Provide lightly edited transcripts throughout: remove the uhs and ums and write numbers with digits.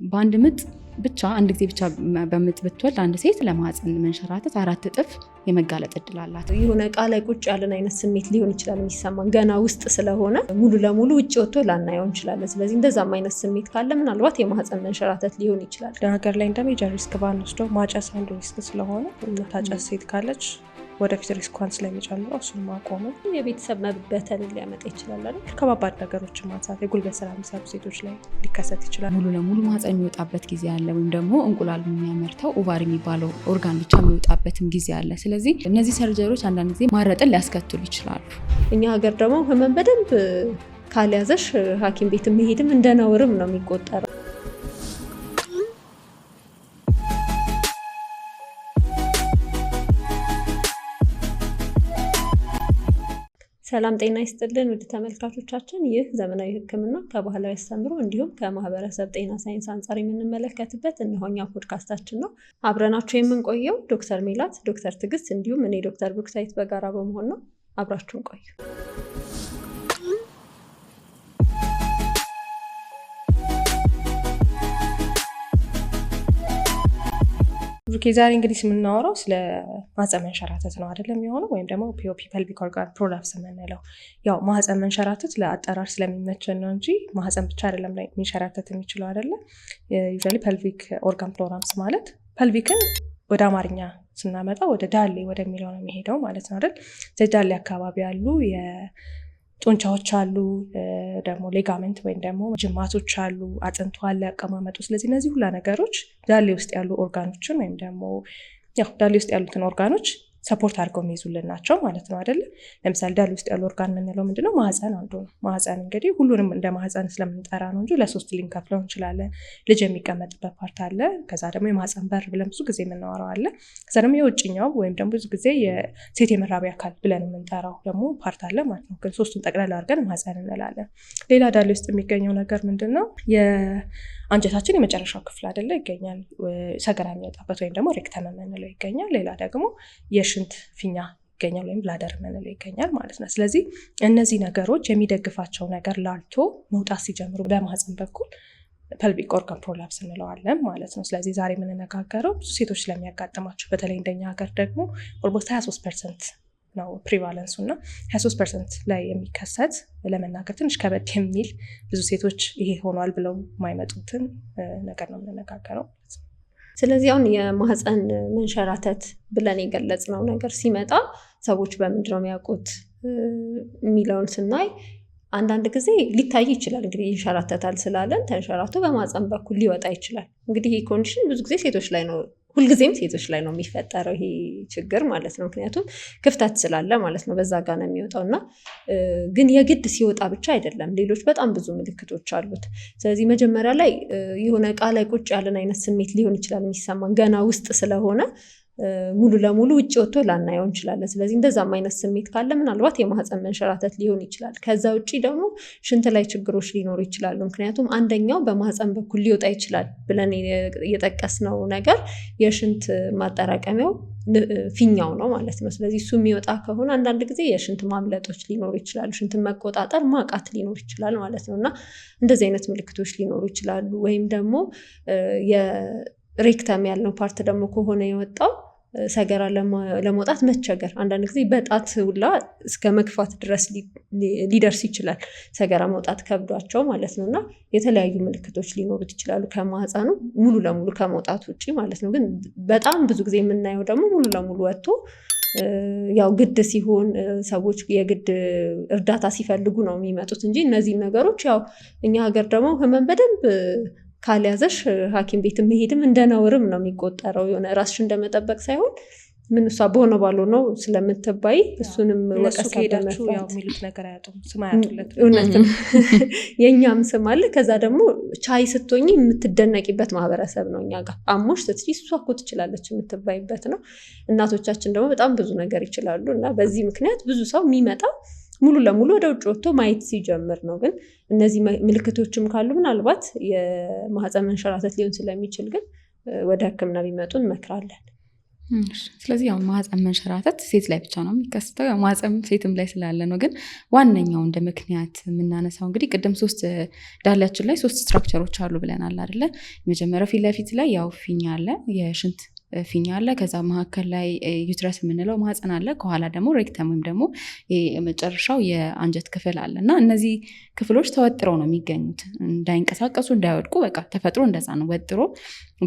በአንድ ምጥ ብቻ አንድ ጊዜ ብቻ በምጥ ብትወልድ አንድ ሴት ለማህፀን መንሸራተት 4 እጥፍ የመጋለጥ እድል አላት። የሆነ እቃ ላይ ቁጭ ያለን አይነት ስሜት ሊሆን ይችላል የሚሰማን ገና ውስጥ ስለሆነ ሙሉ ለሙሉ ውጭ ወጥቶ ላናየው እንችላለን። ስለዚህ እንደዛም አይነት ስሜት ካለ ምናልባት የማህፀን መንሸራተት ሊሆን ይችላል። ሀገር ላይ እንደ ሜጀር ሪስክ ባንወስደው ማጨስ አንዱ ሪስክ ስለሆነ ታጨስ ሴት ካለች ወደፊት ሪስኳን ስለሚጨምረው እሱን ማቆሙ የቤተሰብ መበተን ሊያመጣ ይችላል አይደል? ከባባድ ነገሮችን ማንሳት የጉልበት ስራ የሚሰሩ ሴቶች ላይ ሊከሰት ይችላል። ሙሉ ለሙሉ ማህፀን የሚወጣበት ጊዜ አለ፣ ወይም ደግሞ እንቁላል የሚያመርተው ኦቫሪ የሚባለው ኦርጋን ብቻ የሚወጣበትም ጊዜ አለ። ስለዚህ እነዚህ ሰርጀሪዎች አንዳንድ ጊዜ ማረጥን ሊያስከትሉ ይችላሉ። እኛ ሀገር ደግሞ ህመም በደንብ ካልያዘሽ ሐኪም ቤት መሄድም እንደ ነውርም ነው የሚቆጠረው። ሰላም ጤና ይስጥልን ውድ ተመልካቾቻችን፣ ይህ ዘመናዊ ሕክምና ከባህላዊ አስተምሮ እንዲሁም ከማህበረሰብ ጤና ሳይንስ አንጻር የምንመለከትበት እነሆኛ ፖድካስታችን ነው። አብረናችሁ የምንቆየው ዶክተር ሜላት፣ ዶክተር ትዕግስት እንዲሁም እኔ ዶክተር ብሩክታይት በጋራ በመሆን ነው። አብራችሁን ቆዩ። ብሩኬ ዛሬ እንግዲህ የምናወራው ስለ ማህፀን መንሸራተት ነው አይደለም የሆነው፣ ወይም ደግሞ ፒኦፒ ፐልቪክ ኦርጋን ፕሮላፕስ የምንለው። ያው ማህፀን መንሸራተት ለአጠራር ስለሚመቸን ነው እንጂ ማህፀን ብቻ አይደለም ላይ የሚንሸራተት የሚችለው አይደለም። ዩዥዋሊ ፐልቪክ ኦርጋን ፕሮላፕስ ማለት ፐልቪክን ወደ አማርኛ ስናመጣ ወደ ዳሌ ወደሚለው ነው የሚሄደው ማለት ነው አይደል? ዳሌ አካባቢ ያሉ ጡንቻዎች አሉ፣ ደግሞ ሌጋመንት ወይም ደግሞ ጅማቶች አሉ፣ አጥንቱ አለ፣ አቀማመጡ። ስለዚህ እነዚህ ሁላ ነገሮች ዳሌ ውስጥ ያሉ ኦርጋኖችን ወይም ደግሞ ያው ዳሌ ውስጥ ያሉትን ኦርጋኖች ሰፖርት አድርገው የሚይዙልን ናቸው ማለት ነው አይደለ? ለምሳሌ ዳሌ ውስጥ ያሉ ኦርጋን የምንለው ምንድነው? ማህፀን አንዱ ነው። ማህፀን እንግዲህ ሁሉንም እንደ ማህፀን ስለምንጠራ ነው እንጂ ለሶስት ልንከፍለው እንችላለን። ልጅ የሚቀመጥበት ፓርት አለ፣ ከዛ ደግሞ የማህፀን በር ብለን ብዙ ጊዜ የምናወራው አለ፣ ከዛ ደግሞ የውጭኛው ወይም ደግሞ ብዙ ጊዜ የሴት የመራቢያ አካል ብለን የምንጠራው ደግሞ ፓርት አለ ማለት ነው። ግን ሶስቱን ጠቅላላ አድርገን ማህፀን እንላለን። ሌላ ዳሌ ውስጥ የሚገኘው ነገር ምንድነው? አንጀታችን የመጨረሻው ክፍል አይደለ ይገኛል፣ ሰገራ የሚወጣበት ወይም ደግሞ ሬክተም የምንለው ይገኛል። ሌላ ደግሞ የሽንት ፊኛ ይገኛል ወይም ብላደር የምንለው ይገኛል ማለት ነው። ስለዚህ እነዚህ ነገሮች የሚደግፋቸው ነገር ላልቶ መውጣት ሲጀምሩ በማህፀን በኩል ፐልቪክ ኦርጋን ፕሮላፕስ እንለዋለን ማለት ነው። ስለዚህ ዛሬ የምንነጋገረው ብዙ ሴቶች ስለሚያጋጥማቸው፣ በተለይ እንደኛ ሀገር ደግሞ ኦልሞስት 23% ነው ፕሪቫለንሱ እና 23% ላይ የሚከሰት ለመናገር ትንሽ ከበድ የሚል ብዙ ሴቶች ይሄ ሆኗል ብለው የማይመጡትን ነገር ነው የምንነጋገረው። ስለዚህ አሁን የማህፀን መንሸራተት ብለን የገለጽነው ነገር ሲመጣ ሰዎች በምንድን ነው የሚያውቁት የሚለውን ስናይ አንዳንድ ጊዜ ሊታይ ይችላል። እንግዲህ ይንሸራተታል ስላለን ተንሸራቶ በማህፀን በኩል ሊወጣ ይችላል። እንግዲህ ይህ ኮንዲሽን ብዙ ጊዜ ሴቶች ላይ ነው፣ ሁልጊዜም ሴቶች ላይ ነው የሚፈጠረው ይሄ ችግር ማለት ነው። ምክንያቱም ክፍተት ስላለ ማለት ነው፣ በዛ ጋር ነው የሚወጣው እና ግን የግድ ሲወጣ ብቻ አይደለም፣ ሌሎች በጣም ብዙ ምልክቶች አሉት። ስለዚህ መጀመሪያ ላይ የሆነ እቃ ላይ ቁጭ ያለን አይነት ስሜት ሊሆን ይችላል የሚሰማን ገና ውስጥ ስለሆነ ሙሉ ለሙሉ ውጭ ወጥቶ ላናየው እንችላለን። ስለዚህ እንደዛም አይነት ስሜት ካለ ምናልባት የማህፀን መንሸራተት ሊሆን ይችላል። ከዛ ውጭ ደግሞ ሽንት ላይ ችግሮች ሊኖሩ ይችላሉ። ምክንያቱም አንደኛው በማህፀን በኩል ሊወጣ ይችላል ብለን የጠቀስነው ነገር የሽንት ማጠራቀሚያው ፊኛው ነው ማለት ነው። ስለዚህ እሱ የሚወጣ ከሆነ አንዳንድ ጊዜ የሽንት ማምለጦች ሊኖሩ ይችላሉ፣ ሽንትን መቆጣጠር ማቃት ሊኖር ይችላል ማለት ነው እና እንደዚህ አይነት ምልክቶች ሊኖሩ ይችላሉ። ወይም ደግሞ ሬክተም ያልነው ፓርት ደግሞ ከሆነ የወጣው ሰገራ ለመውጣት መቸገር፣ አንዳንድ ጊዜ በጣት ሁላ እስከ መግፋት ድረስ ሊደርስ ይችላል ሰገራ መውጣት ከብዷቸው ማለት ነው እና የተለያዩ ምልክቶች ሊኖሩት ይችላሉ ከማህፀኑ ሙሉ ለሙሉ ከመውጣት ውጭ ማለት ነው። ግን በጣም ብዙ ጊዜ የምናየው ደግሞ ሙሉ ለሙሉ ወጥቶ ያው ግድ ሲሆን ሰዎች የግድ እርዳታ ሲፈልጉ ነው የሚመጡት እንጂ እነዚህ ነገሮች ያው እኛ ሀገር ደግሞ ህመም በደንብ ካልያዘሽ ሐኪም ቤት መሄድም እንደ ነውርም ነው የሚቆጠረው። የሆነ ራስሽ እንደመጠበቅ ሳይሆን ምን እሷ በሆነ ባልሆነው ስለምትባይ እሱንም ወቀሳ ሄዳችሁ ያው የሚሉት ነገር አያጡም፣ ስም አያጡለት። እውነትም የኛም ስም አለ። ከዛ ደግሞ ቻይ ስትሆኚ የምትደነቂበት ማህበረሰብ ነው እኛ ጋር። አሞሽ ስትይ እሷ እኮ ትችላለች የምትባይበት ነው። እናቶቻችን ደግሞ በጣም ብዙ ነገር ይችላሉ እና በዚህ ምክንያት ብዙ ሰው የሚመጣ ሙሉ ለሙሉ ወደ ውጭ ወጥቶ ማየት ሲጀምር ነው። ግን እነዚህ ምልክቶችም ካሉ ምናልባት የማህፀን መንሸራተት ሊሆን ስለሚችል ግን ወደ ሕክምና ቢመጡ እንመክራለን። ስለዚህ ያው ማህፀን መንሸራተት ሴት ላይ ብቻ ነው የሚከሰተው። ያው ማህፀን ሴትም ላይ ስላለ ነው። ግን ዋነኛው እንደ ምክንያት የምናነሳው እንግዲህ ቅድም ዳሌያችን ላይ 3 ስትራክቸሮች አሉ ብለናል አይደለ? የመጀመሪያው ፊት ለፊት ላይ ያው ፊኛ አለ፣ የሽንት ፊኛ አለ። ከዛ መካከል ላይ ዩትረስ የምንለው ማህፀን አለ። ከኋላ ደግሞ ሬክተም ወይም ደግሞ የመጨረሻው የአንጀት ክፍል አለ እና እነዚህ ክፍሎች ተወጥረው ነው የሚገኙት፣ እንዳይንቀሳቀሱ እንዳይወድቁ። በቃ ተፈጥሮ እንደዛ ነው፣ ወጥሮ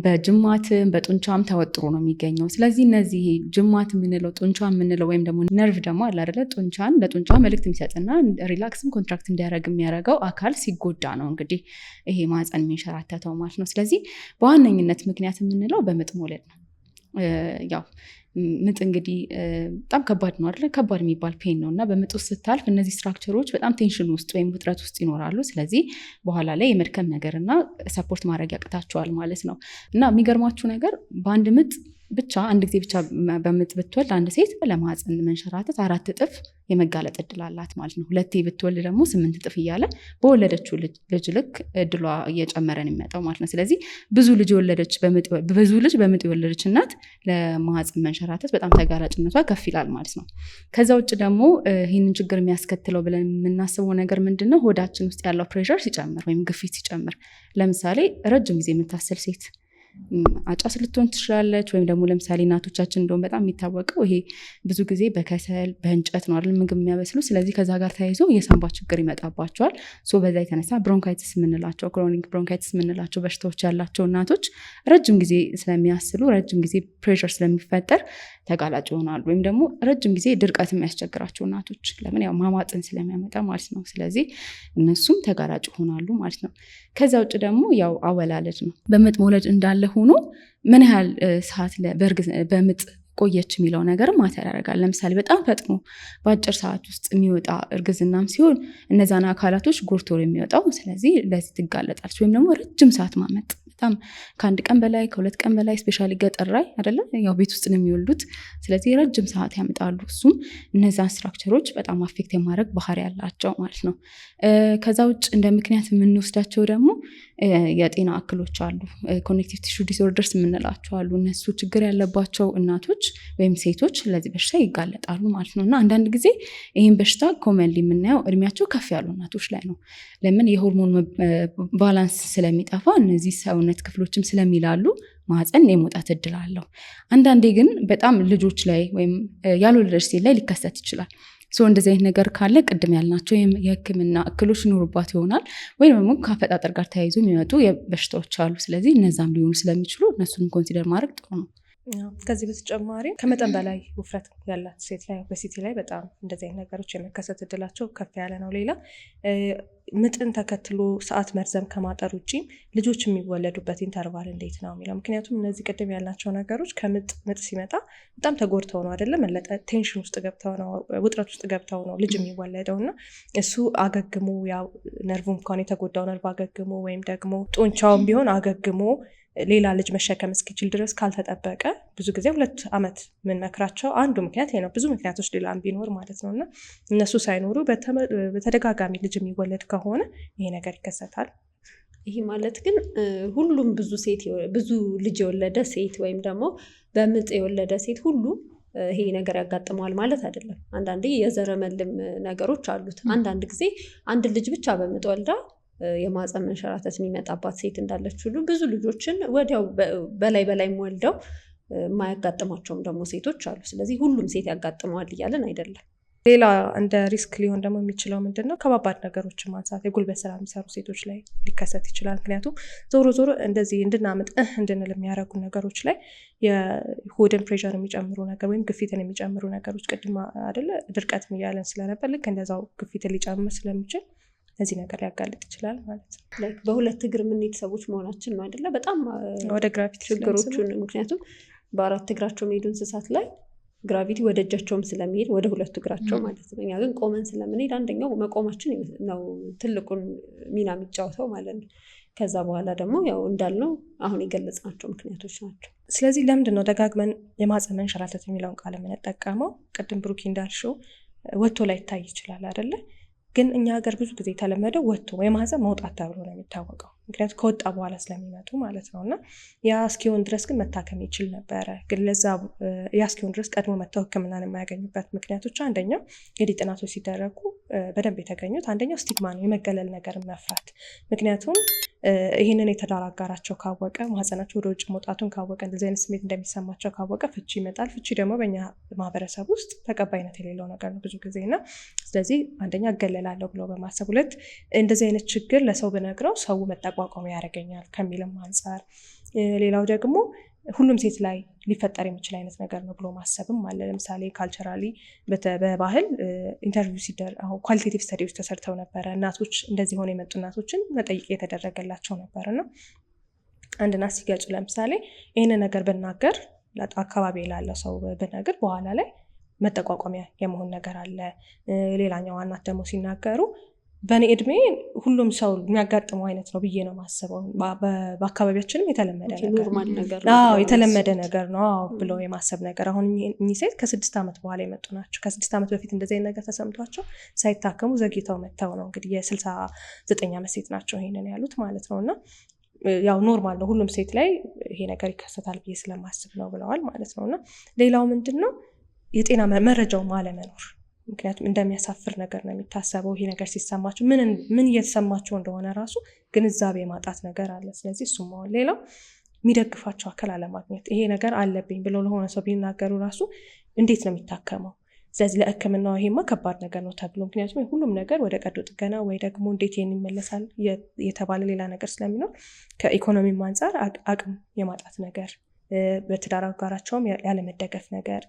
በጅማትም በጡንቻም ተወጥሮ ነው የሚገኘው። ስለዚህ እነዚህ ጅማት የምንለው ጡንቻ የምንለው ወይም ደግሞ ነርቭ ደግሞ አለ አይደለ? ጡንቻን ለጡንቻ መልእክት የሚሰጥና ሪላክስም ኮንትራክት እንዲያደርግ የሚያደርገው አካል ሲጎዳ ነው እንግዲህ ይሄ ማህፀን የሚንሸራተተው ማለት ነው። ስለዚህ በዋነኝነት ምክንያት የምንለው በምጥ መውለድ ነው። ያው ምጥ እንግዲህ በጣም ከባድ ነው አይደለ? ከባድ የሚባል ፔን ነው እና በምጥ ውስጥ ስታልፍ እነዚህ ስትራክቸሮች በጣም ቴንሽን ውስጥ ወይም ውጥረት ውስጥ ይኖራሉ። ስለዚህ በኋላ ላይ የመድከም ነገር እና ሰፖርት ማድረግ ያቅታቸዋል ማለት ነው። እና የሚገርማችሁ ነገር በአንድ ምጥ ብቻ አንድ ጊዜ ብቻ በምጥ ብትወልድ አንድ ሴት ለማህፀን መንሸራተት 4 እጥፍ የመጋለጥ እድል አላት ማለት ነው። 2 ብትወልድ ደግሞ 8 እጥፍ እያለ በወለደችው ልጅ ልክ እድሏ እየጨመረ ነው የሚመጣው ማለት ነው። ስለዚህ ብዙ ልጅ በምጥ የወለደች እናት ለማህፀን መንሸራተት በጣም ተጋላጭነቷ ከፍ ይላል ማለት ነው። ከዛ ውጭ ደግሞ ይህንን ችግር የሚያስከትለው ብለን የምናስበው ነገር ምንድን ነው? ሆዳችን ውስጥ ያለው ፕሬሸር ሲጨምር ወይም ግፊት ሲጨምር፣ ለምሳሌ ረጅም ጊዜ የምታስል ሴት አጫስ ልትሆን ትችላለች። ወይም ደግሞ ለምሳሌ እናቶቻችን እንደውም በጣም የሚታወቀው ይሄ ብዙ ጊዜ በከሰል በእንጨት ነው አይደል ምግብ የሚያበስሉ። ስለዚህ ከዛ ጋር ተያይዞ የሳንባ ችግር ይመጣባቸዋል። በዛ የተነሳ ብሮንካይትስ የምንላቸው ክሮኒክ ብሮንካይትስ የምንላቸው በሽታዎች ያላቸው እናቶች ረጅም ጊዜ ስለሚያስሉ ረጅም ጊዜ ፕሬሸር ስለሚፈጠር ተጋላጭ ይሆናሉ። ወይም ደግሞ ረጅም ጊዜ ድርቀት የሚያስቸግራቸው እናቶች ለምን ያው ማማጥን ስለሚያመጣ ማለት ነው። ስለዚህ እነሱም ተጋላጭ ይሆናሉ ማለት ነው። ከዛ ውጭ ደግሞ ያው አወላለድ ነው። በምጥ መውለድ እንዳለ ሆኖ ምን ያህል ሰዓት በምጥ ቆየች የሚለው ነገር ማተር ያደርጋል። ለምሳሌ በጣም ፈጥኖ በአጭር ሰዓት ውስጥ የሚወጣ እርግዝናም ሲሆን እነዛን አካላቶች ጎርቶ የሚወጣው፣ ስለዚህ ለዚህ ትጋለጣለች። ወይም ደግሞ ረጅም ሰዓት ማመጥ በጣም ከ1 ቀን በላይ ከ2 ቀን በላይ ስፔሻሊ ገጠር ላይ አይደለም ያው ቤት ውስጥ ነው የሚወልዱት። ስለዚህ ረጅም ሰዓት ያመጣሉ። እሱም እነዛን ስትራክቸሮች በጣም አፌክት የማድረግ ባህሪ ያላቸው ማለት ነው። ከዛ ውጭ እንደ ምክንያት የምንወስዳቸው ደግሞ የጤና እክሎች አሉ። ኮኔክቲቭ ቲሹ ዲስኦርደርስ የምንላቸው አሉ። እነሱ ችግር ያለባቸው እናቶች ወይም ሴቶች ለዚህ በሽታ ይጋለጣሉ ማለት ነው። እና አንዳንድ ጊዜ ይህን በሽታ ኮመንሊ የምናየው እድሜያቸው ከፍ ያሉ እናቶች ላይ ነው። ለምን? የሆርሞን ባላንስ ስለሚጠፋ እነዚህ ሰውነት ክፍሎችም ስለሚላሉ ማህፀን የመውጣት እድል አለው። አንዳንዴ ግን በጣም ልጆች ላይ ወይም ያልወለደች ሴት ላይ ሊከሰት ይችላል። እንደዚህ አይነት ነገር ካለ ቅድም ያልናቸው የሕክምና እክሎች ይኖሩባት ይሆናል። ወይም ደግሞ ከአፈጣጠር ጋር ተያይዞ የሚመጡ በሽታዎች አሉ። ስለዚህ እነዛም ሊሆኑ ስለሚችሉ እነሱንም ኮንሲደር ማድረግ ጥሩ ነው። ከዚህ በተጨማሪ ከመጠን በላይ ውፍረት ያላት ሴት ላይ ኦቤሲቲ ላይ በጣም እንደዚህ አይነት ነገሮች የመከሰት እድላቸው ከፍ ያለ ነው። ሌላ ምጥን ተከትሎ ሰዓት መርዘም ከማጠር ውጭ ልጆች የሚወለዱበት ኢንተርቫል እንዴት ነው የሚለው። ምክንያቱም እነዚህ ቅድም ያልናቸው ነገሮች ምጥ ሲመጣ በጣም ተጎድተው ነው አይደለም፣ ቴንሽን ውስጥ ገብተው ነው፣ ውጥረት ውስጥ ገብተው ነው ልጅ የሚወለደው እና እሱ አገግሞ ያው ነርቭም ከሆነ የተጎዳው ነርቭ አገግሞ ወይም ደግሞ ጡንቻውም ቢሆን አገግሞ ሌላ ልጅ መሸከም እስኪችል ድረስ ካልተጠበቀ ብዙ ጊዜ 2 ዓመት የምንመክራቸው አንዱ ምክንያት ይሄ ነው። ብዙ ምክንያቶች ሌላም ቢኖር ማለት ነው እና እነሱ ሳይኖሩ በተደጋጋሚ ልጅ የሚወለድ ከሆነ ይሄ ነገር ይከሰታል። ይሄ ማለት ግን ሁሉም ብዙ ልጅ የወለደ ሴት ወይም ደግሞ በምጥ የወለደ ሴት ሁሉ ይሄ ነገር ያጋጥመዋል ማለት አይደለም። አንዳንዴ የዘረመልም ነገሮች አሉት። አንዳንድ ጊዜ አንድ ልጅ ብቻ በምጥ ወልዳ የማህፀን መንሸራተት የሚመጣባት ሴት እንዳለች ሁሉ ብዙ ልጆችን ወዲያው በላይ ወልደው የማያጋጥማቸውም ደግሞ ሴቶች አሉ። ስለዚህ ሁሉም ሴት ያጋጥመዋል እያለን አይደለም። ሌላ እንደ ሪስክ ሊሆን ደግሞ የሚችለው ምንድን ነው? ከባባድ ነገሮችን ማንሳት፣ የጉልበት ስራ የሚሰሩ ሴቶች ላይ ሊከሰት ይችላል። ምክንያቱም ዞሮ እንደዚህ እንድናምጥ እንድንል የሚያደርጉ ነገሮች ላይ የሆድን ፕሬሸር የሚጨምሩ ነገር ወይም ግፊትን የሚጨምሩ ነገሮች ቅድም አይደለ ድርቀት እያለን ስለነበር ልክ እንደዛው ግፊትን ሊጨምር ስለሚችል እዚህ ነገር ሊያጋልጥ ይችላል ማለት ነው። በሁለት እግር የምንሄድ ሰዎች መሆናችን ነው አይደለ? በጣም ወደ ግራቪቲ ችግሮቹን ምክንያቱም በ4 እግራቸው የሚሄዱ እንስሳት ላይ ግራቪቲ ወደ እጃቸውም ስለሚሄድ ወደ 2 እግራቸው ማለት ነው። እኛ ግን ቆመን ስለምንሄድ አንደኛው መቆማችን ነው ትልቁን ሚና የሚጫወተው ማለት ነው። ከዛ በኋላ ደግሞ ያው እንዳልነው አሁን የገለጽናቸው ምክንያቶች ናቸው። ስለዚህ ለምንድን ነው ደጋግመን የማህፀን መንሸራተት የሚለውን ቃል የምንጠቀመው? ቅድም ብሩኪ እንዳልሽው ወጥቶ ላይ ይታይ ይችላል አይደለ? ግን እኛ ሀገር ብዙ ጊዜ የተለመደው ወጥቶ የማህፀን መውጣት ተብሎ ነው የሚታወቀው፣ ምክንያቱም ከወጣ በኋላ ስለሚመጡ ማለት ነው። እና ያ እስኪሆን ድረስ ግን መታከም ይችል ነበረ። ግን ለዛ ያ እስኪሆን ድረስ ቀድሞ መጥተው ሕክምናን የማያገኙበት ምክንያቶች አንደኛው እንግዲህ ጥናቶች ሲደረጉ በደንብ የተገኙት አንደኛው ስቲግማ ነው፣ የመገለል ነገር መፍራት። ምክንያቱም ይህንን የትዳር አጋራቸው ካወቀ፣ ማህፀናቸው ወደ ውጭ መውጣቱን ካወቀ፣ እንደዚህ አይነት ስሜት እንደሚሰማቸው ካወቀ ፍቺ ይመጣል። ፍቺ ደግሞ በእኛ ማህበረሰብ ውስጥ ተቀባይነት የሌለው ነገር ነው ብዙ ጊዜ እና ስለዚህ አንደኛ እገለላለሁ ብሎ በማሰብ፣ ሁለት እንደዚህ አይነት ችግር ለሰው ብነግረው ሰው መጠቋቋሚያ ያደርገኛል ከሚልም አንጻር፣ ሌላው ደግሞ ሁሉም ሴት ላይ ሊፈጠር የሚችል አይነት ነገር ነው ብሎ ማሰብም አለ። ለምሳሌ ካልቸራሊ በባህል ኢንተርቪው ሲደር አሁን ኳሊቴቲቭ ስተዲዎች ተሰርተው ነበረ። እናቶች እንደዚህ ሆነ የመጡ እናቶችን መጠይቅ የተደረገላቸው ነበር እና አንድ እናት ሲገልጹ ለምሳሌ ይህን ነገር ብናገር አካባቢ ላለው ሰው ብነግር በኋላ ላይ መጠቋቋሚያ የመሆን ነገር አለ። ሌላኛው እናት ደግሞ ሲናገሩ በእኔ እድሜ ሁሉም ሰው የሚያጋጥመው አይነት ነው ብዬ ነው ማስበው፣ በአካባቢያችንም የተለመደ ነገር ነው የተለመደ ነገር ነው ብሎ የማሰብ ነገር። አሁን እኚህ ሴት ከ6 ዓመት በኋላ የመጡ ናቸው። ከ6 ዓመት በፊት እንደዚህ አይነት ነገር ተሰምቷቸው ሳይታከሙ ዘግይተው መጥተው ነው እንግዲህ የ69 ዓመት ሴት ናቸው ይሄንን ያሉት ማለት ነው። እና ያው ኖርማል ነው ሁሉም ሴት ላይ ይሄ ነገር ይከሰታል ብዬ ስለማስብ ነው ብለዋል ማለት ነው። እና ሌላው ምንድን ነው የጤና መረጃው አለመኖር፣ ምክንያቱም እንደሚያሳፍር ነገር ነው የሚታሰበው። ይሄ ነገር ሲሰማቸው ምን እየተሰማቸው እንደሆነ ራሱ ግንዛቤ ማጣት ነገር አለ። ስለዚህ እሱም መሆን፣ ሌላው የሚደግፋቸው አካል አለማግኘት። ይሄ ነገር አለብኝ ብለው ለሆነ ሰው ቢናገሩ ራሱ እንዴት ነው የሚታከመው? ስለዚህ ለሕክምናው ይሄማ ከባድ ነገር ነው ተብሎ፣ ምክንያቱም ሁሉም ነገር ወደ ቀዶ ጥገና ወይ ደግሞ እንዴት ይሄን ይመለሳል የተባለ ሌላ ነገር ስለሚኖር ከኢኮኖሚም አንጻር አቅም የማጣት ነገር፣ በትዳር አጋራቸውም ያለመደገፍ ነገር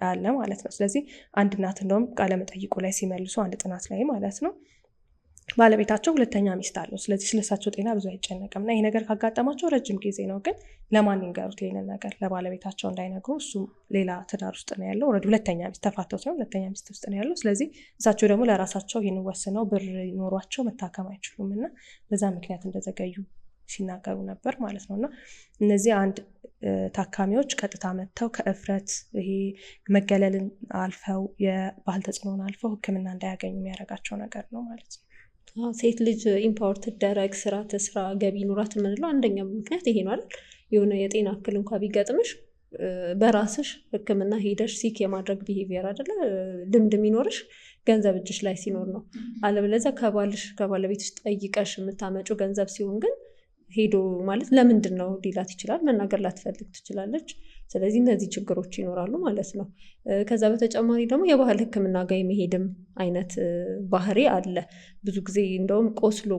አለ ማለት ነው። ስለዚህ አንድ እናት እንደውም ቃለመጠይቁ ላይ ሲመልሱ አንድ ጥናት ላይ ማለት ነው ባለቤታቸው 2ኛ ሚስት አለው። ስለዚህ ስለሳቸው ጤና ብዙ አይጨነቅም እና ይሄ ነገር ካጋጠማቸው ረጅም ጊዜ ነው። ግን ለማን ይንገሩት ይሄንን ነገር? ለባለቤታቸው እንዳይነግሩ። እሱ ሌላ ትዳር ውስጥ ነው ያለው። 2ኛ ሚስት ተፋተው ሲሆን 2ኛ ሚስት ውስጥ ነው ያለው። ስለዚህ እሳቸው ደግሞ ለራሳቸው ይህን ወስነው ብር ኖሯቸው መታከም አይችሉም እና በዛ ምክንያት እንደዘገዩ ሲናገሩ ነበር ማለት ነው። እና እነዚህ አንድ ታካሚዎች ቀጥታ መጥተው ከእፍረት ይሄ መገለልን አልፈው የባህል ተጽዕኖን አልፈው ሕክምና እንዳያገኙ የሚያደርጋቸው ነገር ነው ማለት ነው። ሴት ልጅ ኢምፓወር ትደረግ፣ ስራ ትስራ፣ ገቢ ኑራት የምንለው አንደኛው ምክንያት ይሄ ነው አይደል? የሆነ የጤና እክል እንኳ ቢገጥምሽ በራስሽ ሕክምና ሄደሽ ሲክ የማድረግ ቢሄቪየር አይደለ ልምድ የሚኖርሽ ገንዘብ እጅሽ ላይ ሲኖር ነው። አለበለዚያ ከባለቤትሽ ጠይቀሽ የምታመጪው ገንዘብ ሲሆን ግን ሄዶ ማለት ለምንድን ነው ሊላት ይችላል፣ መናገር ላትፈልግ ትችላለች። ስለዚህ እነዚህ ችግሮች ይኖራሉ ማለት ነው። ከዛ በተጨማሪ ደግሞ የባህል ሕክምና ጋር የመሄድም አይነት ባህሪ አለ። ብዙ ጊዜ እንደውም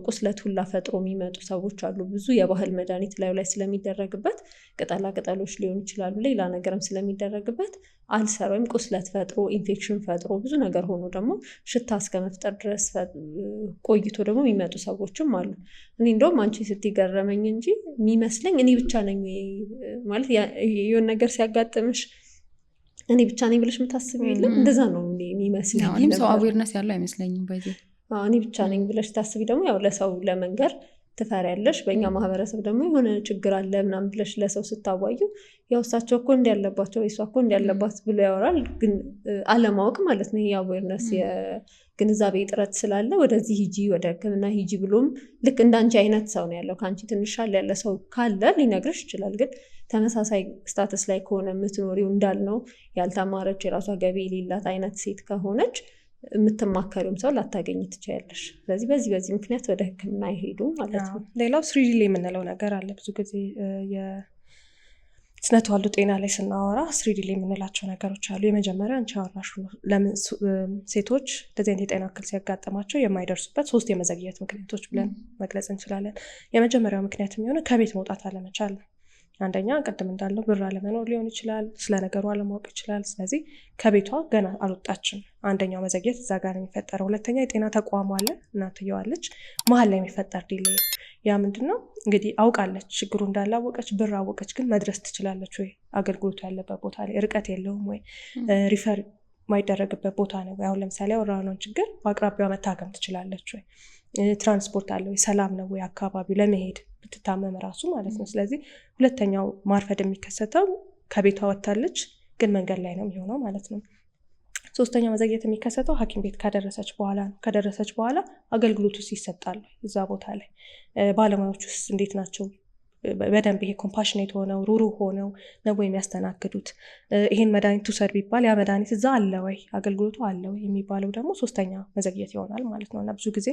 ቁስለት ሁላ ፈጥሮ የሚመጡ ሰዎች አሉ። ብዙ የባህል መድኃኒት ላዩ ላይ ስለሚደረግበት ቅጠላ ቅጠሎች ሊሆን ይችላሉ፣ ሌላ ነገርም ስለሚደረግበት አልሰር ወይም ቁስለት ፈጥሮ ኢንፌክሽን ፈጥሮ ብዙ ነገር ሆኖ ደግሞ ሽታ እስከ መፍጠር ድረስ ቆይቶ ደግሞ የሚመጡ ሰዎችም አሉ። እኔ እንደውም አንቺ ስትገረመኝ እንጂ የሚመስለኝ እኔ ብቻ ነኝ ማለት የሆነ ነገር ሲያጋጥምሽ እኔ ብቻ ነኝ ብለሽ የምታስብ የለም። እንደዛ ነው የሚመስለኝ። እኔም ሰው አዌርነስ ያለው አይመስለኝም። እኔ ብቻ ነኝ ብለሽ ታስቢ ደግሞ ያው ለሰው ለመንገር ትፈሪያለሽ። በእኛ ማህበረሰብ ደግሞ የሆነ ችግር አለ ምናምን ብለሽ ለሰው ስታዋዩ ያው እሳቸው እኮ እንዲያለባቸው ወይ እሷ እኮ እንዲያለባት ብሎ ያወራል። ግን አለማወቅ ማለት ነው። ይሄ አዌርነስ የግንዛቤ እጥረት ስላለ ወደዚህ ሂጂ ወደ ሕክምና ሂጂ ብሎም ልክ እንዳንቺ አይነት ሰው ነው ያለው። ከአንቺ ትንሻል ያለ ሰው ካለ ሊነግርሽ ይችላል። ግን ተመሳሳይ ስታተስ ላይ ከሆነ የምትኖሪው እንዳልነው ያልተማረች የራሷ ገቢ የሌላት አይነት ሴት ከሆነች የምትማከሪውም ሰው ላታገኝ ትችያለሽ። ስለዚህ በዚህ ምክንያት ወደ ሕክምና ይሄዱ ማለት ነው። ሌላው ስሪዲሊ የምንለው ነገር አለ። ብዙ ጊዜ የስነ ተዋልዶ ጤና ላይ ስናወራ ስሪዲሊ የምንላቸው ነገሮች አሉ። የመጀመሪያ አንቺ አወራሹ ነው። ለምን ሴቶች እንደዚህ አይነት የጤና እክል ሲያጋጥማቸው የማይደርሱበት 3 የመዘግየት ምክንያቶች ብለን መግለጽ እንችላለን። የመጀመሪያው ምክንያት የሚሆነው ከቤት መውጣት አለመቻል። አንደኛ ቅድም እንዳለው ብር አለመኖር ሊሆን ይችላል፣ ስለ ነገሩ አለማወቅ ይችላል። ስለዚህ ከቤቷ ገና አልወጣችም። አንደኛው መዘግየት እዛ ጋር የሚፈጠረው። ሁለተኛ የጤና ተቋሙ አለ፣ እናትየዋለች፣ መሀል ላይ የሚፈጠር ዲሌይ። ያ ምንድነው እንግዲህ አውቃለች ችግሩ እንዳላወቀች፣ ብር አወቀች፣ ግን መድረስ ትችላለች ወይ? አገልግሎቱ ያለበት ቦታ ላይ ርቀት የለውም ወይ? ሪፈር ማይደረግበት ቦታ ነው። አሁን ለምሳሌ ያወራነውን ችግር በአቅራቢያዋ መታከም ትችላለች ወይ? ትራንስፖርት አለ ወይ? ሰላም ነው ወይ አካባቢው ለመሄድ ብትታመም ራሱ ማለት ነው። ስለዚህ ሁለተኛው ማርፈድ የሚከሰተው ከቤቷ ወጥታለች ግን መንገድ ላይ ነው የሚሆነው ማለት ነው። ሶስተኛ መዘግየት የሚከሰተው ሐኪም ቤት ከደረሰች በኋላ ነው። ከደረሰች በኋላ አገልግሎቱስ ይሰጣል እዛ ቦታ ላይ? ባለሙያዎች ውስጥ እንዴት ናቸው? በደንብ ይሄ ኮምፓሽኔት ሆነው ሩሩ ሆነው ነው የሚያስተናግዱት? ይሄን መድኃኒት ውሰድ ቢባል ያ መድኃኒት እዛ አለ ወይ፣ አገልግሎቱ አለ ወይ የሚባለው ደግሞ ሶስተኛ መዘግየት ይሆናል ማለት ነው። እና ብዙ ጊዜ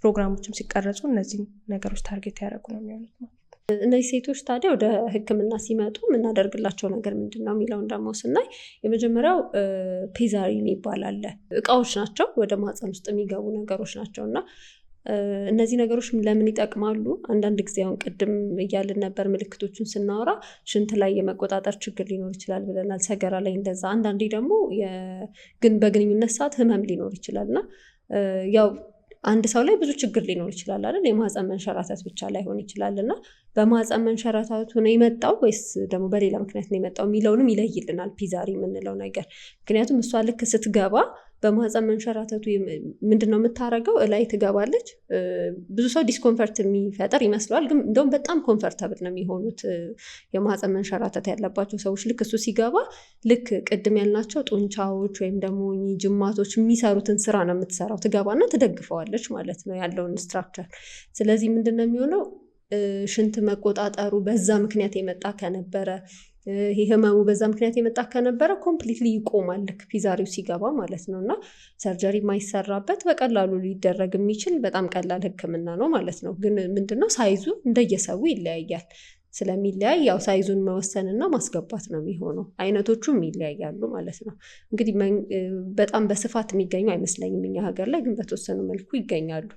ፕሮግራሞችም ሲቀረጹ እነዚህ ነገሮች ታርጌት ያደረጉ ነው የሚሆኑት ማለት ነው። እነዚህ ሴቶች ታዲያ ወደ ሕክምና ሲመጡ የምናደርግላቸው ነገር ምንድን ነው የሚለውን ደግሞ ስናይ የመጀመሪያው ፔዛሪን ይባላል። እቃዎች ናቸው፣ ወደ ማህፀን ውስጥ የሚገቡ ነገሮች ናቸው እና እነዚህ ነገሮች ለምን ይጠቅማሉ? አንዳንድ ጊዜ አሁን ቅድም እያልን ነበር ምልክቶቹን ስናወራ ሽንት ላይ የመቆጣጠር ችግር ሊኖር ይችላል ብለናል፣ ሰገራ ላይ እንደዛ። አንዳንዴ ደግሞ ግን በግንኙነት ሰዓት ህመም ሊኖር ይችላል እና ያው አንድ ሰው ላይ ብዙ ችግር ሊኖር ይችላል አይደል? የማህፀን መንሸራተት ብቻ ላይሆን ይችላል እና በማህፀን መንሸራተቱ ነው የመጣው ወይስ ደግሞ በሌላ ምክንያት ነው የመጣው የሚለውንም ይለይልናል ፒዛሪ የምንለው ነገር። ምክንያቱም እሷ ልክ ስትገባ በማህፀን መንሸራተቱ ምንድነው የምታረገው? እላይ ትገባለች። ብዙ ሰው ዲስኮንፈርት የሚፈጠር ይመስለዋል፣ ግን እንደውም በጣም ኮንፈርተብል ነው የሚሆኑት የማህፀን መንሸራተት ያለባቸው ሰዎች። ልክ እሱ ሲገባ ልክ ቅድም ያልናቸው ጡንቻዎች ወይም ደግሞ ጅማቶች የሚሰሩትን ስራ ነው የምትሰራው። ትገባና ትደግፈዋለች ማለት ነው ያለውን ስትራክቸር። ስለዚህ ምንድነው የሚሆነው? ሽንት መቆጣጠሩ በዛ ምክንያት የመጣ ከነበረ፣ ይህ ህመሙ በዛ ምክንያት የመጣ ከነበረ ኮምፕሊትሊ ይቆማል ልክ ፒዛሪው ሲገባ ማለት ነው። እና ሰርጀሪ የማይሰራበት በቀላሉ ሊደረግ የሚችል በጣም ቀላል ህክምና ነው ማለት ነው። ግን ምንድነው ሳይዙ እንደየሰው ይለያያል። ስለሚለያይ ያው ሳይዙን መወሰንና ማስገባት ነው የሚሆነው። አይነቶቹም ይለያያሉ ማለት ነው። እንግዲህ በጣም በስፋት የሚገኙ አይመስለኝም እኛ ሀገር ላይ፣ ግን በተወሰኑ መልኩ ይገኛሉ።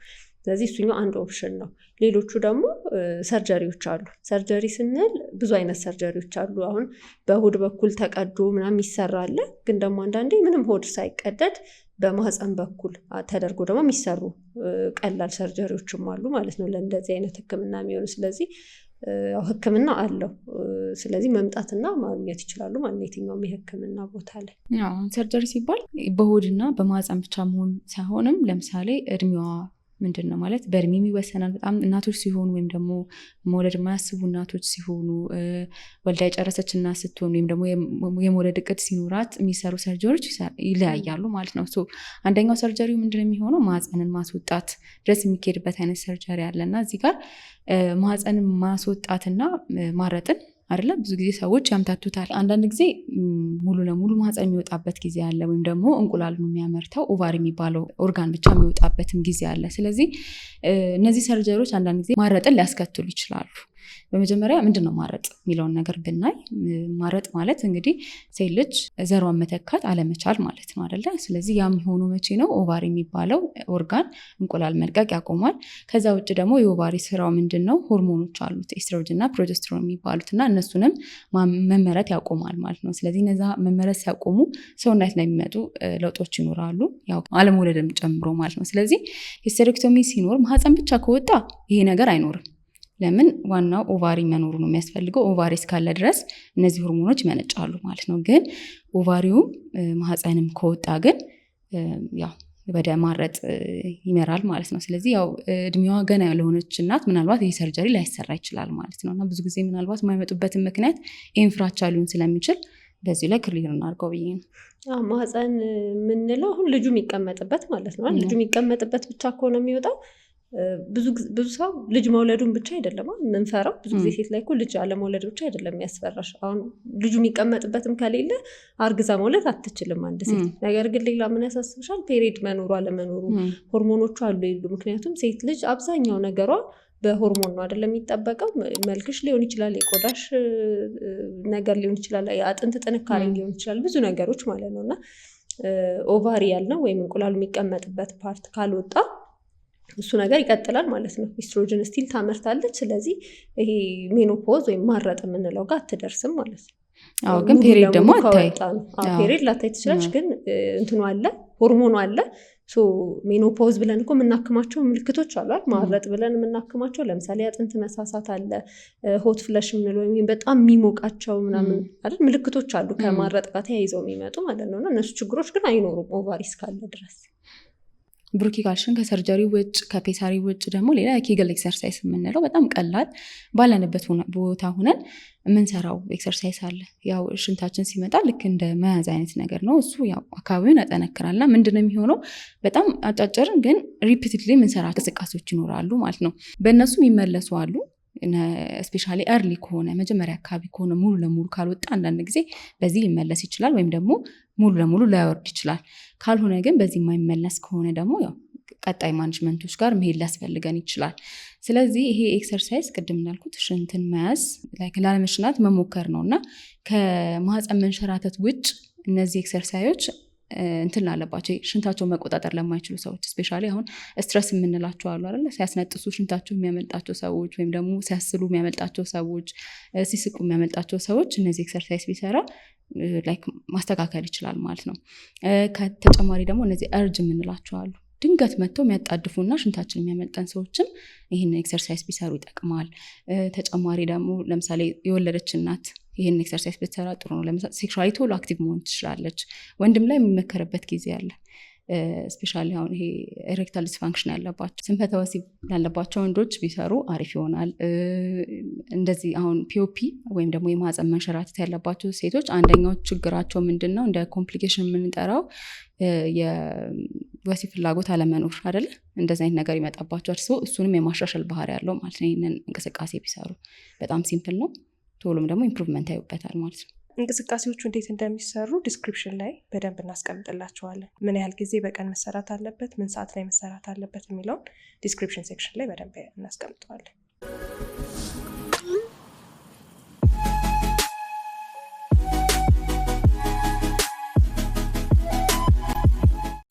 ስለዚህ እሱኛው አንድ ኦፕሽን ነው። ሌሎቹ ደግሞ ሰርጀሪዎች አሉ። ሰርጀሪ ስንል ብዙ አይነት ሰርጀሪዎች አሉ። አሁን በሆድ በኩል ተቀዶ ምናምን ይሰራል። ግን ደግሞ አንዳንዴ ምንም ሆድ ሳይቀደድ በማህፀን በኩል ተደርጎ ደግሞ የሚሰሩ ቀላል ሰርጀሪዎችም አሉ ማለት ነው ለእንደዚህ አይነት ህክምና የሚሆኑ። ስለዚህ ህክምና አለው። ስለዚህ መምጣትና ማግኘት ይችላሉ ማለት የትኛውም የህክምና ቦታ ላይ። ሰርጀሪ ሲባል በሆድና በማህፀን ብቻ መሆን ሳይሆንም ለምሳሌ እድሜዋ ምንድን ነው ማለት በእድሜም ይወሰናል። በጣም እናቶች ሲሆኑ ወይም ደግሞ መውለድ የማያስቡ እናቶች ሲሆኑ፣ ወልዳ የጨረሰች እናት ስትሆን ወይም ደግሞ የመውለድ እቅድ ሲኖራት የሚሰሩ ሰርጀሪዎች ይለያያሉ ማለት ነው። አንደኛው ሰርጀሪው ምንድን ነው የሚሆነው? ማህፀንን ማስወጣት ድረስ የሚካሄድበት አይነት ሰርጀሪ አለና እዚህ ጋር ማህፀንን ማስወጣትና ማረጥን አይደለ ብዙ ጊዜ ሰዎች ያምታቱታል። አንዳንድ ጊዜ ሙሉ ለሙሉ ማህፀን የሚወጣበት ጊዜ አለ፣ ወይም ደግሞ እንቁላል ነው የሚያመርተው ኦቫሪ የሚባለው ኦርጋን ብቻ የሚወጣበትም ጊዜ አለ። ስለዚህ እነዚህ ሰርጀሪዎች አንዳንድ ጊዜ ማረጥን ሊያስከትሉ ይችላሉ። በመጀመሪያ ምንድን ነው ማረጥ የሚለውን ነገር ብናይ፣ ማረጥ ማለት እንግዲህ ሴት ልጅ ዘሯን መተካት አለመቻል ማለት ነው አይደለ? ስለዚህ ያ የሚሆነው መቼ ነው? ኦቫሪ የሚባለው ኦርጋን እንቁላል መልቀቅ ያቆማል። ከዛ ውጭ ደግሞ የኦቫሪ ስራው ምንድን ነው? ሆርሞኖች አሉት ኤስትሮጅን እና ፕሮጀስትሮን የሚባሉት እና እነሱንም መመረት ያቆማል ማለት ነው። ስለዚህ እነዛ መመረት ሲያቆሙ ሰውነት ላይ የሚመጡ ለውጦች ይኖራሉ፣ ያው አለመውለድም ጨምሮ ማለት ነው። ስለዚህ ሂስቴሬክቶሚ ሲኖር ማህፀን ብቻ ከወጣ ይሄ ነገር አይኖርም። ለምን? ዋናው ኦቫሪ መኖሩ ነው የሚያስፈልገው። ኦቫሪ እስካለ ድረስ እነዚህ ሆርሞኖች ይመነጫሉ ማለት ነው። ግን ኦቫሪውም ማህፀንም ከወጣ ግን ያው ወደ ማረጥ ይመራል ማለት ነው። ስለዚህ ያው እድሜዋ ገና ያልሆነች እናት ምናልባት ይህ ሰርጀሪ ላይሰራ ይችላል ማለት ነው። እና ብዙ ጊዜ ምናልባት የማይመጡበትን ምክንያት ይህን ፍራቻ ሊሆን ስለሚችል በዚህ ላይ ክሊር እናድርገው ብዬ ነው። ማህፀን የምንለው አሁን ልጁ የሚቀመጥበት ማለት ነው። ልጁ የሚቀመጥበት ብቻ ከሆነ የሚወጣው ብዙ ሰው ልጅ መውለዱን ብቻ አይደለም የምንፈራው። ብዙ ጊዜ ሴት ላይ እኮ ልጅ አለመውለድ ብቻ አይደለም የሚያስፈራሽ። አሁን ልጁ የሚቀመጥበትም ከሌለ አርግዛ መውለድ አትችልም አንድ ሴት። ነገር ግን ሌላ ምን ያሳስብሻል? ፔሪድ መኖሩ አለመኖሩ፣ ሆርሞኖቹ አሉ የሉ። ምክንያቱም ሴት ልጅ አብዛኛው ነገሯ በሆርሞን ነው አይደለም የሚጠበቀው። መልክሽ ሊሆን ይችላል፣ የቆዳሽ ነገር ሊሆን ይችላል፣ የአጥንት ጥንካሬ ሊሆን ይችላል፣ ብዙ ነገሮች ማለት ነው። እና ኦቫሪ ያልነው ወይም እንቁላሉ የሚቀመጥበት ፓርት ካልወጣ እሱ ነገር ይቀጥላል ማለት ነው። ኢስትሮጅን ስቲል ታመርታለች። ስለዚህ ይሄ ሜኖፖዝ ወይም ማረጥ የምንለው ጋር አትደርስም ማለት ነው። ግን ፔሪድ ደግሞ አታይ ፔሪድ ላታይ ትችላለች፣ ግን እንትኑ አለ፣ ሆርሞኑ አለ። ሜኖፖዝ ብለን እኮ የምናክማቸው ምልክቶች አሏል። ማረጥ ብለን የምናክማቸው ለምሳሌ አጥንት መሳሳት አለ፣ ሆት ፍለሽ የምንለው ወይም በጣም የሚሞቃቸው ምናምን አይደል ምልክቶች አሉ ከማረጥ ጋር ተያይዘው የሚመጡ ማለት ነው። እና እነሱ ችግሮች ግን አይኖሩም ኦቫሪ እስካለ ድረስ። ብሩኬ ካልሽን ከሰርጀሪ ውጭ ከፔሳሪ ውጭ ደግሞ ሌላ የኬግል ኤክሰርሳይዝ የምንለው በጣም ቀላል ባለንበት ቦታ ሁነን የምንሰራው ኤክሰርሳይዝ አለ። ያው ሽንታችን ሲመጣ ልክ እንደ መያዝ አይነት ነገር ነው። እሱ ያው አካባቢውን ያጠነክራልና ምንድነው የሚሆነው በጣም አጫጭር ግን ሪፒቲድሊ የምንሰራ እንቅስቃሴዎች ይኖራሉ ማለት ነው። በእነሱ የሚመለሱ አሉ። ስፔሻሊ ኤርሊ ከሆነ መጀመሪያ አካባቢ ከሆነ ሙሉ ለሙሉ ካልወጣ አንዳንድ ጊዜ በዚህ ሊመለስ ይችላል፣ ወይም ደግሞ ሙሉ ለሙሉ ላይወርድ ይችላል። ካልሆነ ግን በዚህ የማይመለስ ከሆነ ደግሞ ያው ቀጣይ ማኔጅመንቶች ጋር መሄድ ሊያስፈልገን ይችላል። ስለዚህ ይሄ ኤክሰርሳይዝ ቅድም እንዳልኩት ሽንትን መያዝ ላለመሽናት መሞከር ነው እና ከማህፀን መንሸራተት ውጭ እነዚህ ኤክሰርሳይዞች እንትን ላለባቸው ሽንታቸው መቆጣጠር ለማይችሉ ሰዎች ስፔሻሊ አሁን ስትረስ የምንላቸው አሉ አይደለ? ሲያስነጥሱ ሽንታቸው የሚያመልጣቸው ሰዎች ወይም ደግሞ ሲያስሉ የሚያመልጣቸው ሰዎች፣ ሲስቁ የሚያመልጣቸው ሰዎች እነዚህ ኤክሰርሳይዝ ቢሰራ ላይክ ማስተካከል ይችላል ማለት ነው። ከተጨማሪ ደግሞ እነዚህ እርጅ የምንላቸው አሉ። ድንገት መጥተው የሚያጣድፉና ሽንታችን የሚያመልጠን ሰዎችም ይህን ኤክሰርሳይዝ ቢሰሩ ይጠቅማል። ተጨማሪ ደግሞ ለምሳሌ የወለደች እናት ይህን ኤክሰርሳይዝ ብትሰራ ጥሩ ነው። ለምሳሌ ሴክሹዋሊ ቶሎ አክቲቭ መሆን ትችላለች። ወንድም ላይ የሚመከርበት ጊዜ አለ። ስፔሻሊ አሁን ይሄ ኤሬክታል ዲስፋንክሽን ያለባቸው ስንፈተ ወሲብ ያለባቸው ወንዶች ቢሰሩ አሪፍ ይሆናል። እንደዚህ አሁን ፒኦፒ ወይም ደግሞ የማህፀን መንሸራተት ያለባቸው ሴቶች አንደኛው ችግራቸው ምንድን ነው እንደ ኮምፕሊኬሽን የምንጠራው የወሲብ ፍላጎት አለመኖር አይደለ? እንደዚህ አይነት ነገር ይመጣባቸዋል። እሱንም የማሻሻል ባህሪ ያለው ማለት ነው። ይህንን እንቅስቃሴ ቢሰሩ በጣም ሲምፕል ነው። ቶሎም ደግሞ ኢምፕሩቭመንት ያዩበታል ማለት ነው። እንቅስቃሴዎቹ እንዴት እንደሚሰሩ ዲስክሪፕሽን ላይ በደንብ እናስቀምጥላቸዋለን። ምን ያህል ጊዜ በቀን መሰራት አለበት፣ ምን ሰዓት ላይ መሰራት አለበት የሚለውን ዲስክሪፕሽን ሴክሽን ላይ በደንብ እናስቀምጠዋለን።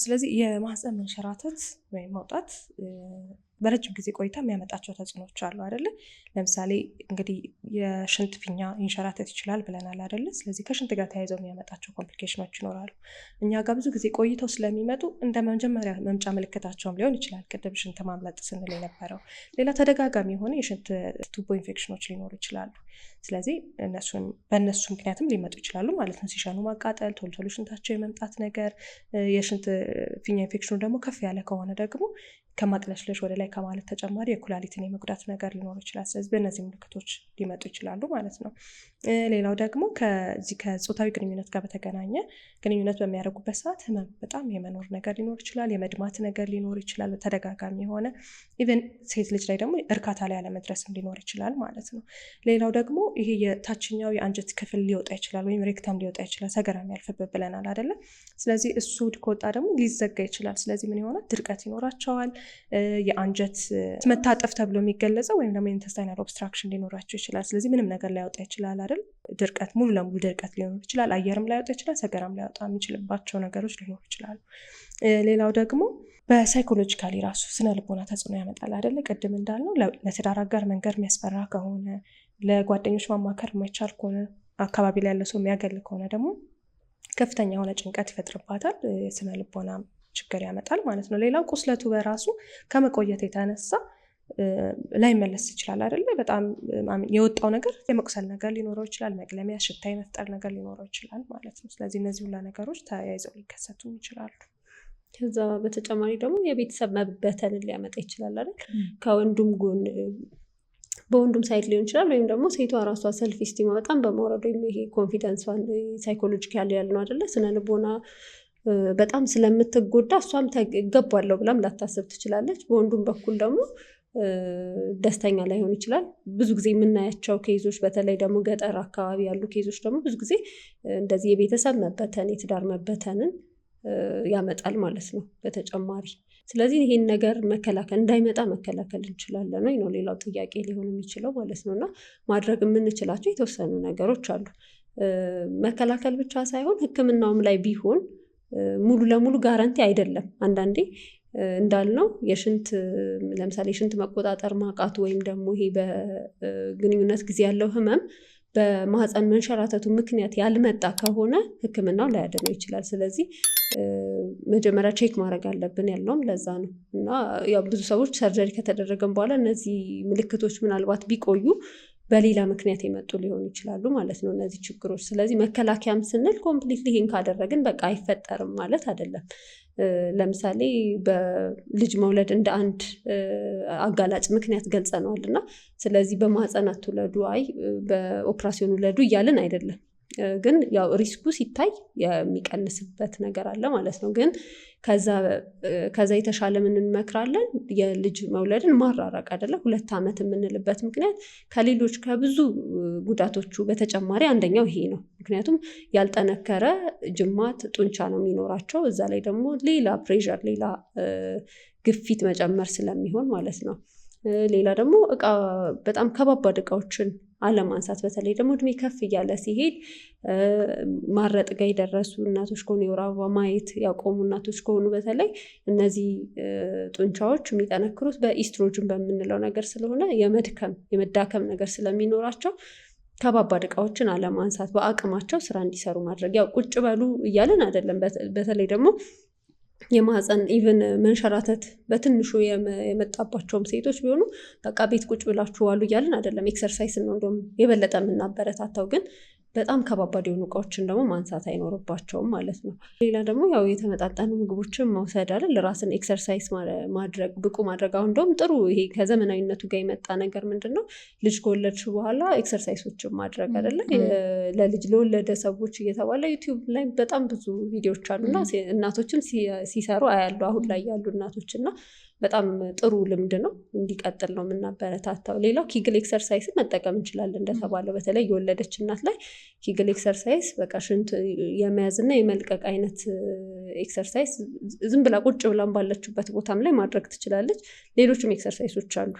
ስለዚህ የማህፀን መንሸራተት ወይም መውጣት በረጅም ጊዜ ቆይታ የሚያመጣቸው ተጽዕኖዎች አሉ አይደለ? ለምሳሌ እንግዲህ የሽንት ፊኛ ይንሸራተት ይችላል ብለናል አይደለ? ስለዚህ ከሽንት ጋር ተያይዘው የሚያመጣቸው ኮምፕሊኬሽኖች ይኖራሉ። እኛ ጋር ብዙ ጊዜ ቆይተው ስለሚመጡ እንደ መጀመሪያ መምጫ ምልክታቸውም ሊሆን ይችላል ቅድም ሽንት ማምለጥ ስንል የነበረው። ሌላ ተደጋጋሚ የሆነ የሽንት ቱቦ ኢንፌክሽኖች ሊኖሩ ይችላሉ። ስለዚህ በእነሱ ምክንያትም ሊመጡ ይችላሉ ማለት ነው። ሲሸኑ ማቃጠል፣ ቶሎ ቶሎ ሽንታቸው የመምጣት ነገር፣ የሽንት ፊኛ ኢንፌክሽኑ ደግሞ ከፍ ያለ ከሆነ ደግሞ ከማቅለሽለሽ ወደ ላይ ከማለት ተጨማሪ የኩላሊትን የመጉዳት ነገር ሊኖር ይችላል። ስለዚህ በእነዚህ ምልክቶች ሊመጡ ይችላሉ ማለት ነው። ሌላው ደግሞ ከዚህ ከጾታዊ ግንኙነት ጋር በተገናኘ ግንኙነት በሚያደርጉበት ሰዓት ህመም በጣም የመኖር ነገር ሊኖር ይችላል። የመድማት ነገር ሊኖር ይችላል በተደጋጋሚ የሆነ ኢቨን ሴት ልጅ ላይ ደግሞ እርካታ ላይ አለመድረስም ሊኖር ይችላል ማለት ነው። ሌላው ደግሞ ይሄ የታችኛው የአንጀት ክፍል ሊወጣ ይችላል ወይም ሬክተም ሊወጣ ይችላል። ሰገራ የሚያልፍበት ብለናል አይደለ? ስለዚህ እሱ ከወጣ ደግሞ ሊዘጋ ይችላል። ስለዚህ ምን ይሆናል? ድርቀት ይኖራቸዋል። የአንጀት መታጠፍ ተብሎ የሚገለጸው ወይም ደግሞ ኢንተስታይናል ኦብስትራክሽን ሊኖራቸው ይችላል። ስለዚህ ምንም ነገር ላይወጣ ይችላል አይደል? ድርቀት፣ ሙሉ ለሙሉ ድርቀት ሊኖር ይችላል። አየርም ላይወጣ ይችላል። ሰገራም ላይወጣ የሚችልባቸው ነገሮች ሊኖሩ ይችላሉ። ሌላው ደግሞ በሳይኮሎጂካሊ ራሱ ስነ ልቦና ተጽዕኖ ያመጣል አይደለ? ቅድም እንዳልነው ለትዳር አጋር መንገር የሚያስፈራ ከሆነ፣ ለጓደኞች ማማከር የማይቻል ከሆነ፣ አካባቢ ላይ ያለ ሰው የሚያገል ከሆነ ደግሞ ከፍተኛ የሆነ ጭንቀት ይፈጥርባታል። የስነ ልቦና ችግር ያመጣል ማለት ነው። ሌላው ቁስለቱ በራሱ ከመቆየት የተነሳ ላይመለስ ይችላል አይደለ? በጣም የወጣው ነገር የመቁሰል ነገር ሊኖረው ይችላል። መቅለሚያ፣ ሽታ የመፍጠር ነገር ሊኖረው ይችላል ማለት ነው። ስለዚህ እነዚህ ሁላ ነገሮች ተያይዘው ሊከሰቱ ይችላሉ። ከዛ በተጨማሪ ደግሞ የቤተሰብ መበተንን ሊያመጣ ይችላል አይደል? ከወንዱም ጎን በወንዱም ሳይድ ሊሆን ይችላል። ወይም ደግሞ ሴቷ ራሷ ሰልፍ ስቲማ በጣም በመውረድ ወይም ይሄ ኮንፊደንስ ሳይኮሎጂካል ያልነው አይደለ? ስነ ልቦና በጣም ስለምትጎዳ እሷም ገባለሁ ብላም ላታስብ ትችላለች። በወንዱም በኩል ደግሞ ደስተኛ ላይሆን ይችላል። ብዙ ጊዜ የምናያቸው ኬዞች በተለይ ደግሞ ገጠር አካባቢ ያሉ ኬዞች ደግሞ ብዙ ጊዜ እንደዚህ የቤተሰብ መበተን፣ የትዳር መበተንን ያመጣል ማለት ነው በተጨማሪ። ስለዚህ ይህን ነገር መከላከል እንዳይመጣ መከላከል እንችላለን ነው ሌላው ጥያቄ ሊሆን የሚችለው ማለት ነው። እና ማድረግ የምንችላቸው የተወሰኑ ነገሮች አሉ። መከላከል ብቻ ሳይሆን ሕክምናውም ላይ ቢሆን ሙሉ ለሙሉ ጋራንቲ አይደለም። አንዳንዴ እንዳልነው ለምሳሌ የሽንት መቆጣጠር ማቃቱ ወይም ደግሞ ይሄ በግንኙነት ጊዜ ያለው ህመም በማህፀን መንሸራተቱ ምክንያት ያልመጣ ከሆነ ህክምናው ላያድነው ይችላል። ስለዚህ መጀመሪያ ቼክ ማድረግ አለብን ያልነውም ለዛ ነው። እና ያው ብዙ ሰዎች ሰርጀሪ ከተደረገም በኋላ እነዚህ ምልክቶች ምናልባት ቢቆዩ በሌላ ምክንያት የመጡ ሊሆኑ ይችላሉ ማለት ነው እነዚህ ችግሮች። ስለዚህ መከላከያም ስንል ኮምፕሊትሊ ይህን ካደረግን በቃ አይፈጠርም ማለት አይደለም። ለምሳሌ በልጅ መውለድ እንደ አንድ አጋላጭ ምክንያት ገልጸነዋል እና ስለዚህ በማህፀን አትውለዱ፣ አይ በኦፕራሲዮን ውለዱ እያልን አይደለም። ግን ያው ሪስኩ ሲታይ የሚቀንስበት ነገር አለ ማለት ነው። ግን ከዛ የተሻለ ምን እንመክራለን? የልጅ መውለድን ማራራቅ አይደለም 2 ዓመት የምንልበት ምክንያት ከሌሎች ከብዙ ጉዳቶቹ በተጨማሪ አንደኛው ይሄ ነው። ምክንያቱም ያልጠነከረ ጅማት ጡንቻ ነው የሚኖራቸው። እዛ ላይ ደግሞ ሌላ ፕሬዠር፣ ሌላ ግፊት መጨመር ስለሚሆን ማለት ነው። ሌላ ደግሞ በጣም ከባባድ እቃዎችን አለማንሳት፣ በተለይ ደግሞ እድሜ ከፍ እያለ ሲሄድ ማረጥ ጋር የደረሱ እናቶች ከሆኑ፣ የወር አበባ ማየት ያቆሙ እናቶች ከሆኑ በተለይ እነዚህ ጡንቻዎች የሚጠነክሩት በኢስትሮጅን በምንለው ነገር ስለሆነ የመዳከም ነገር ስለሚኖራቸው ከባባድ እቃዎችን አለማንሳት፣ በአቅማቸው ስራ እንዲሰሩ ማድረግ። ያው ቁጭ በሉ እያለን አይደለም። በተለይ ደግሞ የማህፀን ኢቭን መንሸራተት በትንሹ የመጣባቸውም ሴቶች ቢሆኑ በቃ ቤት ቁጭ ብላችሁ ዋሉ እያልን አይደለም። ኤክሰርሳይስ ነው እንደውም የበለጠ የምናበረታታው። ግን በጣም ከባባድ የሆኑ እቃዎችን ደግሞ ማንሳት አይኖርባቸውም ማለት ነው። ሌላ ደግሞ ያው የተመጣጠኑ ምግቦችን መውሰድ አይደል፣ ራስን ኤክሰርሳይዝ ማድረግ፣ ብቁ ማድረግ። አሁን እንደውም ጥሩ ይሄ ከዘመናዊነቱ ጋር የመጣ ነገር ምንድን ነው? ልጅ ከወለድሽ በኋላ ኤክሰርሳይሶችን ማድረግ አይደለ፣ ለልጅ ለወለደ ሰዎች እየተባለ ዩቲዩብ ላይ በጣም ብዙ ቪዲዮዎች አሉና እናቶችም ሲሰሩ አያሉ አሁን ላይ ያሉ እናቶች እና በጣም ጥሩ ልምድ ነው። እንዲቀጥል ነው የምናበረታታው። ሌላው ኪግል ኤክሰርሳይስ መጠቀም እንችላለን እንደተባለው፣ በተለይ የወለደች እናት ላይ ኪግል ኤክሰርሳይስ በቃ ሽንት የመያዝና የመልቀቅ አይነት ኤክሰርሳይስ ዝም ብላ ቁጭ ብላን ባለችበት ቦታም ላይ ማድረግ ትችላለች። ሌሎችም ኤክሰርሳይሶች አሉ፣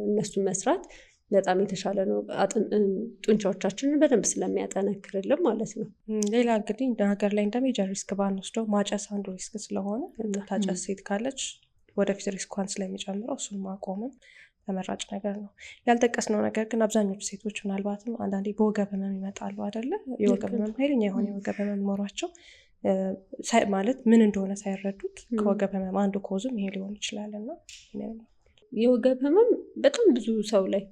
እነሱን መስራት በጣም የተሻለ ነው። ጡንቻዎቻችንን በደንብ ስለሚያጠነክርልን ማለት ነው። ሌላ እንግዲህ እንደ ሀገር ላይ እንደ ሜጀር ሪስክ ባንወስደው ማጨስ አንዱ ሪስክ ስለሆነ ታጨስ ሴት ካለች ወደፊት ሪስኳን ስለሚጨምረው እሱን ማቆምን ተመራጭ ነገር ነው። ያልጠቀስነው ነገር ግን አብዛኞቹ ሴቶች ምናልባትም አንዳንዴ በወገብ ህመም ይመጣሉ አይደለ? የወገብ ህመም ኃይለኛ የሆነ የወገብ ህመም ኖሯቸው ማለት ምን እንደሆነ ሳይረዱት ከወገብ ህመም አንዱ ኮዝም ይሄ ሊሆን ይችላል። እና የወገብ ህመም በጣም ብዙ ሰው ላይ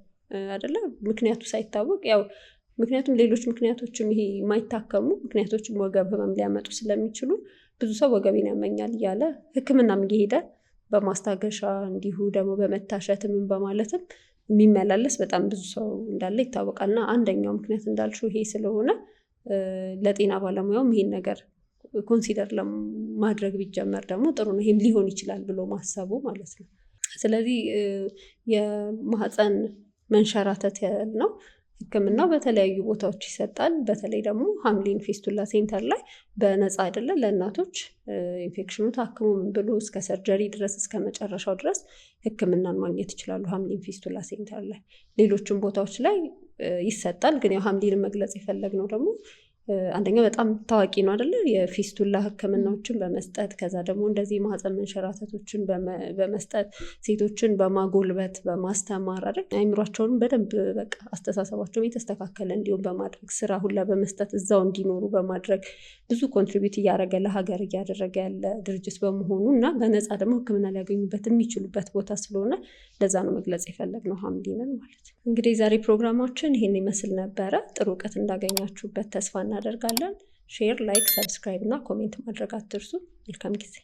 አይደለ ምክንያቱ ሳይታወቅ ያው ምክንያቱም ሌሎች ምክንያቶችም ይሄ የማይታከሙ ምክንያቶችም ወገብ ህመም ሊያመጡ ስለሚችሉ ብዙ ሰው ወገቤን ያመኛል እያለ ሕክምናም እየሄደ በማስታገሻ እንዲሁ ደግሞ በመታሸትም በማለትም የሚመላለስ በጣም ብዙ ሰው እንዳለ ይታወቃል። እና አንደኛው ምክንያት እንዳልሽው ይሄ ስለሆነ ለጤና ባለሙያውም ይሄን ነገር ኮንሲደር ለማድረግ ቢጀመር ደግሞ ጥሩ ነው። ይሄም ሊሆን ይችላል ብሎ ማሰቡ ማለት ነው። ስለዚህ የማህፀን መንሸራተት ነው ህክምናው በተለያዩ ቦታዎች ይሰጣል። በተለይ ደግሞ ሀምሊን ፊስቱላ ሴንተር ላይ በነፃ አይደለ ለእናቶች ኢንፌክሽኑ ታክሞ ምን ብሎ እስከ ሰርጀሪ ድረስ እስከ መጨረሻው ድረስ ህክምናን ማግኘት ይችላሉ ሀምሊን ፊስቱላ ሴንተር ላይ። ሌሎችም ቦታዎች ላይ ይሰጣል። ግን ያው ሀምሊን መግለጽ የፈለግነው ደግሞ አንደኛ በጣም ታዋቂ ነው አይደለ? የፊስቱላ ህክምናዎችን በመስጠት ከዛ ደግሞ እንደዚህ ማህፀን መንሸራተቶችን በመስጠት ሴቶችን በማጎልበት በማስተማር አይደል? አይምሯቸውን በደንብ በቃ አስተሳሰባቸውን የተስተካከለ እንዲሁም በማድረግ ስራ ሁላ በመስጠት እዛው እንዲኖሩ በማድረግ ብዙ ኮንትሪቢዩት እያደረገ ለሀገር እያደረገ ያለ ድርጅት በመሆኑ እና በነፃ ደግሞ ህክምና ሊያገኙበት የሚችሉበት ቦታ ስለሆነ ለዛ ነው መግለጽ የፈለግነው ሀምሊንን ማለት ነው። እንግዲህ ዛሬ ፕሮግራማችን ይሄን ይመስል ነበረ። ጥሩ እውቀት እንዳገኛችሁበት ተስፋ እናደርጋለን። ሼር፣ ላይክ፣ ሰብስክራይብ እና ኮሜንት ማድረግ አትርሱ። መልካም ጊዜ